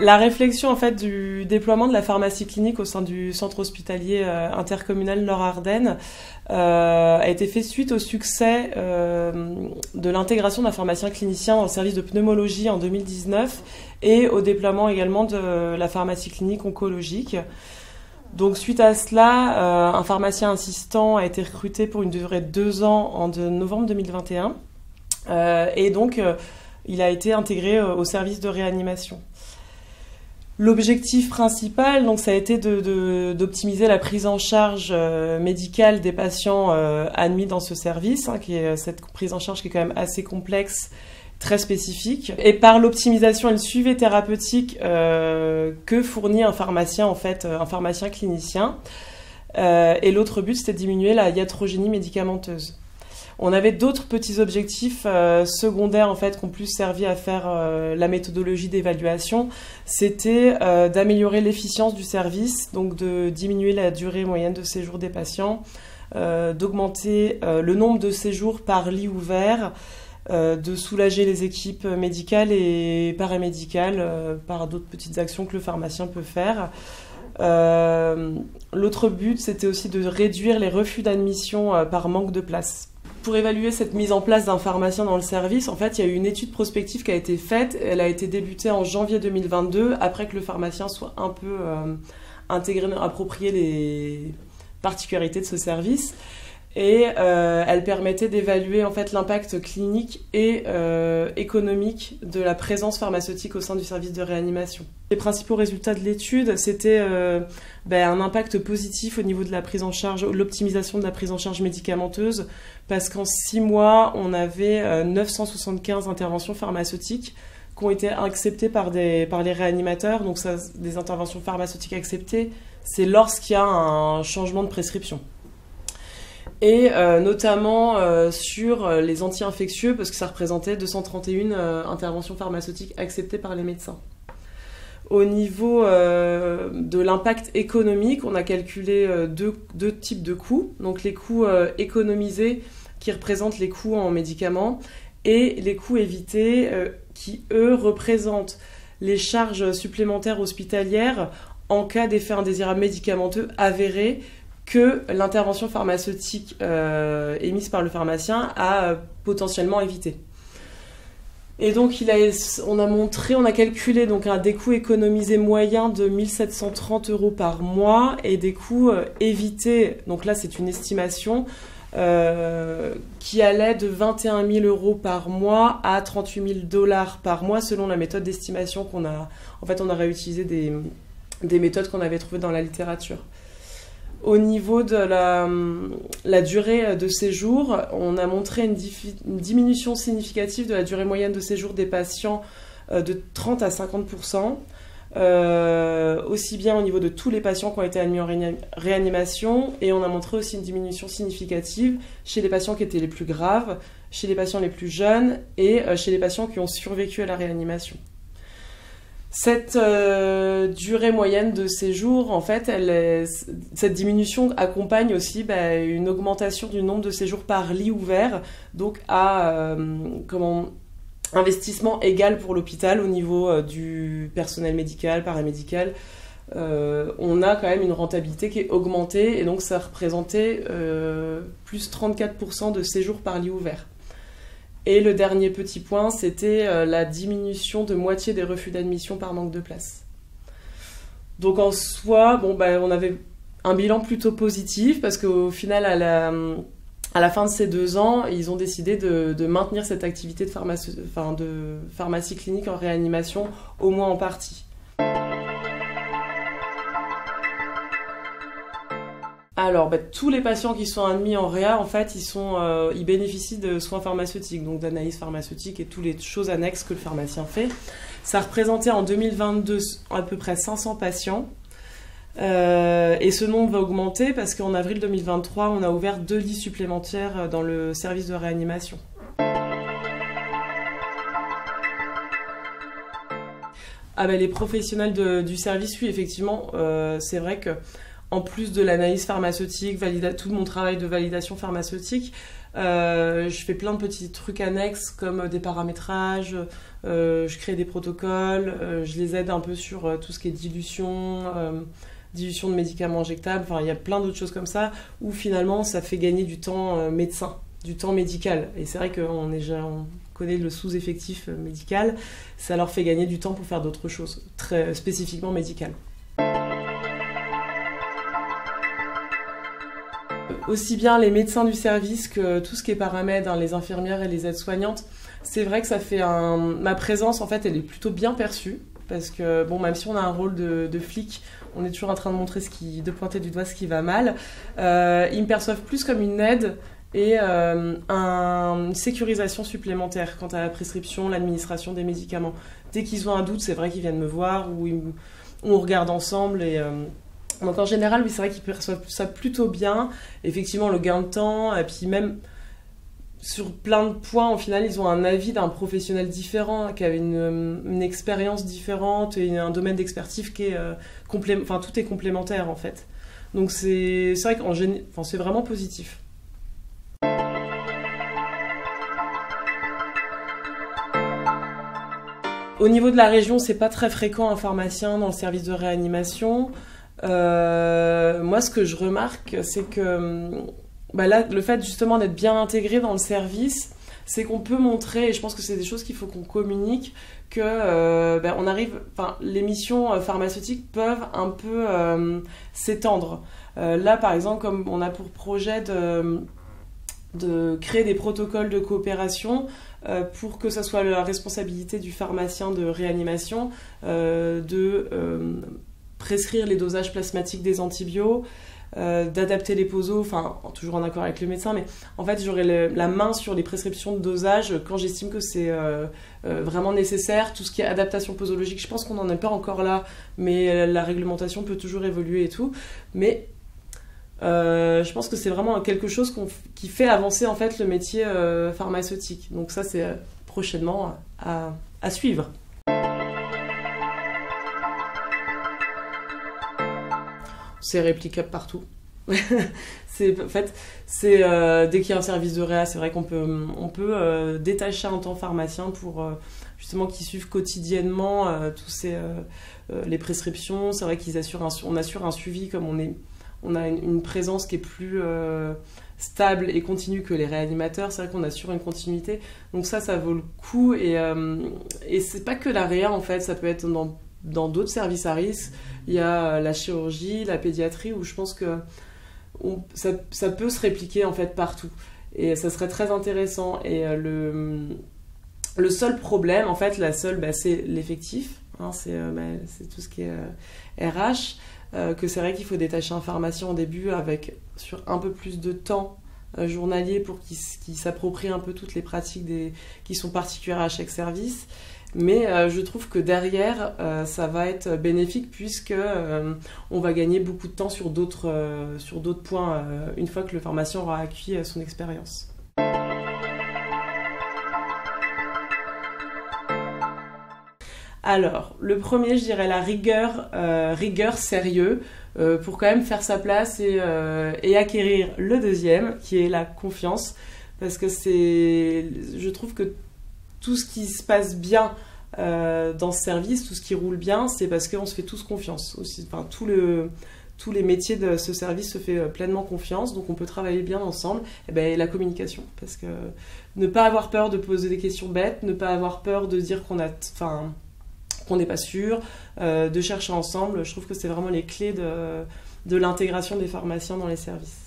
La réflexion en fait du déploiement de la pharmacie clinique au sein du centre hospitalier intercommunal Nord-Ardennes a été faite suite au succès de l'intégration d'un pharmacien clinicien dans le service de pneumologie en 2019 et au déploiement également de la pharmacie clinique oncologique. Donc suite à cela, un pharmacien assistant a été recruté pour une durée de 2 ans en novembre 2021 et donc il a été intégré au service de réanimation. L'objectif principal, donc, ça a été d'optimiser la prise en charge médicale des patients admis dans ce service, qui est cette prise en charge qui est quand même assez complexe, très spécifique. Et par l'optimisation et le suivi thérapeutique que fournit un pharmacien, en fait, un pharmacien clinicien. Et l'autre but, c'était de diminuer la iatrogénie médicamenteuse. On avait d'autres petits objectifs secondaires en fait qui ont plus servi à faire la méthodologie d'évaluation. C'était d'améliorer l'efficience du service, donc de diminuer la durée moyenne de séjour des patients, d'augmenter le nombre de séjours par lit ouvert, de soulager les équipes médicales et paramédicales par d'autres petites actions que le pharmacien peut faire. L'autre but, c'était aussi de réduire les refus d'admission par manque de place. Pour évaluer cette mise en place d'un pharmacien dans le service, en fait, il y a eu une étude prospective qui a été faite. Elle a été débutée en janvier 2022, après que le pharmacien soit un peu intégré, approprié les particularités de ce service. Et elle permettait d'évaluer en fait l'impact clinique et économique de la présence pharmaceutique au sein du service de réanimation. Les principaux résultats de l'étude, c'était un impact positif au niveau de la prise en charge, l'optimisation de la prise en charge médicamenteuse, parce qu'en 6 mois, on avait 975 interventions pharmaceutiques qui ont été acceptées par les réanimateurs. Donc ça, des interventions pharmaceutiques acceptées, c'est lorsqu'il y a un changement de prescription. Et notamment sur les anti-infectieux, parce que ça représentait 231 interventions pharmaceutiques acceptées par les médecins. Au niveau de l'impact économique, on a calculé deux types de coûts. Donc les coûts économisés, qui représentent les coûts en médicaments, et les coûts évités, qui, eux, représentent les charges supplémentaires hospitalières en cas d'effet indésirable médicamenteux avéré que l'intervention pharmaceutique émise par le pharmacien a potentiellement évité. Et donc on a calculé donc des coûts économisés moyens de 1 730 € par mois et des coûts évités, donc là c'est une estimation, qui allait de 21 000 € par mois à 38 000 $ par mois selon la méthode d'estimation qu'on a. En fait, on a réutilisé des méthodes qu'on avait trouvées dans la littérature. Au niveau de la durée de séjour, on a montré une diminution significative de la durée moyenne de séjour des patients de 30 à 50%, aussi bien au niveau de tous les patients qui ont été admis en réanimation, et on a montré aussi une diminution significative chez les patients qui étaient les plus graves, chez les patients les plus jeunes et chez les patients qui ont survécu à la réanimation. Cette durée moyenne de séjour, en fait, cette diminution accompagne aussi une augmentation du nombre de séjours par lit ouvert, donc à investissement égal pour l'hôpital au niveau du personnel médical, paramédical. On a quand même une rentabilité qui est augmentée, et donc ça représentait plus 34% de séjours par lit ouvert. Et le dernier petit point, c'était la diminution de moitié des refus d'admission par manque de place. Donc en soi, on avait un bilan plutôt positif, parce qu'au final, à la fin de ces 2 ans, ils ont décidé de maintenir cette activité de pharmacie clinique en réanimation, au moins en partie. Alors, tous les patients qui sont admis en réa, en fait, ils bénéficient de soins pharmaceutiques, donc d'analyse pharmaceutique et toutes les choses annexes que le pharmacien fait. Ça représentait en 2022 à peu près 500 patients. Et ce nombre va augmenter parce qu'en avril 2023, on a ouvert 2 lits supplémentaires dans le service de réanimation. Les professionnels du service, oui, effectivement, c'est vrai que en plus de l'analyse pharmaceutique, tout mon travail de validation pharmaceutique, Je fais plein de petits trucs annexes comme des paramétrages, je crée des protocoles, je les aide un peu sur tout ce qui est dilution de médicaments injectables. Enfin, il y a plein d'autres choses comme ça où finalement ça fait gagner du temps médecin, du temps médical. Et c'est vrai qu'on connaît le sous-effectif médical, ça leur fait gagner du temps pour faire d'autres choses, très spécifiquement médicales. Aussi bien les médecins du service que tout ce qui est paramède, les infirmières et les aides-soignantes, c'est vrai que ça fait ma présence, en fait, elle est plutôt bien perçue. Parce que, bon, même si on a un rôle de flic, on est toujours en train de montrer de pointer du doigt ce qui va mal. Ils me perçoivent plus comme une aide et une sécurisation supplémentaire quant à la prescription, l'administration des médicaments. Dès qu'ils ont un doute, c'est vrai qu'ils viennent me voir ou on regarde ensemble. Donc en général, oui, c'est vrai qu'ils perçoivent ça plutôt bien. Effectivement, le gain de temps, et puis même sur plein de points, au final, ils ont un avis d'un professionnel différent, qui avait une expérience différente et un domaine d'expertise qui est enfin, tout est complémentaire en fait. Donc c'est vrai que c'est vraiment positif. Au niveau de la région, c'est pas très fréquent un pharmacien dans le service de réanimation. Moi, ce que je remarque, c'est que là, le fait justement d'être bien intégré dans le service, c'est qu'on peut montrer, et je pense que c'est des choses qu'il faut qu'on communique, que on arrive, les missions pharmaceutiques peuvent un peu s'étendre. Là, par exemple, comme on a pour projet de créer des protocoles de coopération pour que ça soit la responsabilité du pharmacien de réanimation de prescrire les dosages plasmatiques des antibiotiques, d'adapter les posos, enfin toujours en accord avec le médecin, mais en fait j'aurai la main sur les prescriptions de dosage quand j'estime que c'est vraiment nécessaire. Tout ce qui est adaptation posologique, je pense qu'on n'en est pas encore là, mais la réglementation peut toujours évoluer et tout. Mais je pense que c'est vraiment quelque chose qui fait avancer en fait le métier pharmaceutique. Donc ça c'est prochainement à suivre. C'est réplicable partout. Dès qu'il y a un service de réa, c'est vrai qu'on peut détacher un temps pharmacien pour justement qu'ils suivent quotidiennement les prescriptions. C'est vrai on assure un suivi, comme on a une présence qui est plus stable et continue que les réanimateurs. C'est vrai qu'on assure une continuité. Donc ça vaut le coup. Et c'est pas que la réa en fait, ça peut être dans d'autres services à risque. Il y a la chirurgie, la pédiatrie, où je pense que ça peut se répliquer en fait partout. Et ça serait très intéressant. Et le seul problème, en fait, c'est l'effectif. C'est tout ce qui est RH. Que c'est vrai qu'il faut détacher un pharmacien au début sur un peu plus de temps journalier pour qu'il s'approprie un peu toutes les pratiques qui sont particulières à chaque service. Mais je trouve que derrière, ça va être bénéfique puisque on va gagner beaucoup de temps sur d'autres points une fois que le pharmacien aura acquis son expérience. Alors, le premier, je dirais la rigueur, sérieux, pour quand même faire sa place et acquérir le deuxième, qui est la confiance, parce que je trouve que tout ce qui se passe bien dans ce service, tout ce qui roule bien, c'est parce qu'on se fait tous confiance. Aussi, tous les métiers de ce service se fait pleinement confiance, donc on peut travailler bien ensemble. Et la communication, parce que ne pas avoir peur de poser des questions bêtes, ne pas avoir peur de dire qu'on n'est pas sûr, de chercher ensemble, je trouve que c'est vraiment les clés de l'intégration des pharmaciens dans les services.